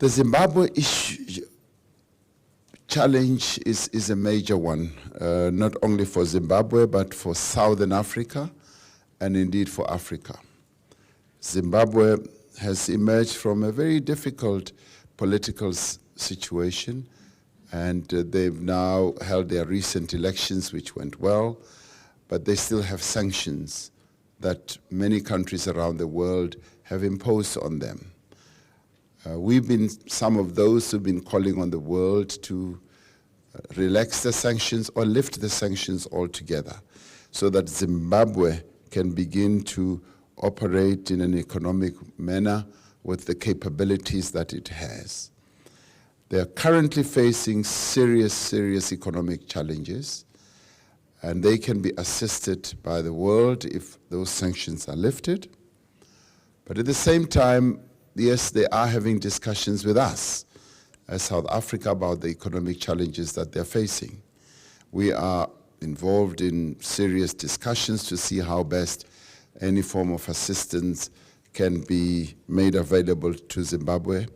The Zimbabwe challenge is a major one, not only for Zimbabwe, but for Southern Africa, and indeed for Africa. Zimbabwe has emerged from a very difficult political situation, and they've now held their recent elections, which went well, but they still have sanctions that many countries around the world have imposed on them. We've been some of those who've been calling on the world to relax the sanctions or lift the sanctions altogether so that Zimbabwe can begin to operate in an economic manner with the capabilities that it has. They are currently facing serious economic challenges, and they can be assisted by the world if those sanctions are lifted. But at the same time, yes, they are having discussions with us as South Africa about the economic challenges that they're facing. We are involved in serious discussions to see how best any form of assistance can be made available to Zimbabwe.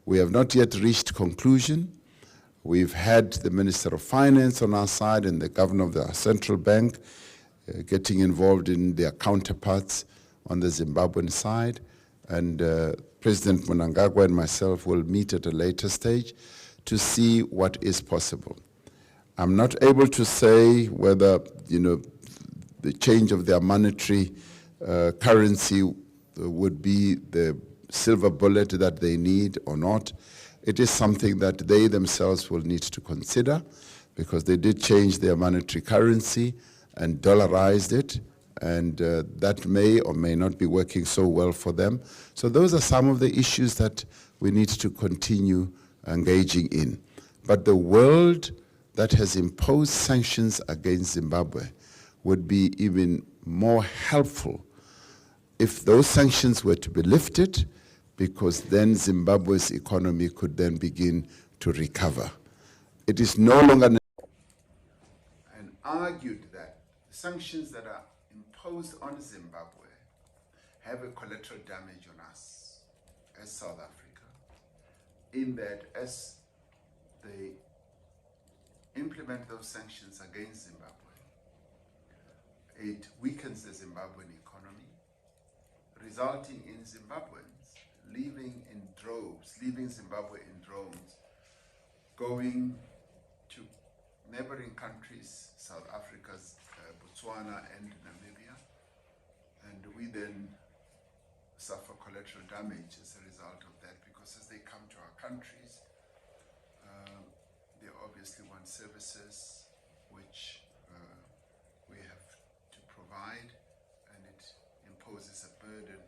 We have not yet reached conclusion. We've had the Minister of Finance on our side and the Governor of the Central Bank getting involved in their counterparts on the Zimbabwean side. And President Mnangagwa and myself will meet at a later stage to see what is possible. I'm not able to say whether, the change of their monetary currency would be the silver bullet that they need or not. It is something that they themselves will need to consider, because they did change their monetary currency and dollarized it, and that may or may not be working so well for them. So those are some of the issues that we need to continue engaging in. But the world that has imposed sanctions against Zimbabwe would be even more helpful if those sanctions were to be lifted, because then Zimbabwe's economy could then begin to recover. It is no longer and argued that sanctions that are imposed on Zimbabwe have a collateral damage on us as South Africa, in that as they implement those sanctions against Zimbabwe, it weakens the Zimbabwean economy, resulting in Zimbabweans leaving Zimbabwe in droves, going to neighboring countries, South Africa's Botswana and Namibia, and we then suffer collateral damage as a result of that, because as they come to our countries, they obviously want services which we have to provide, and it imposes a burden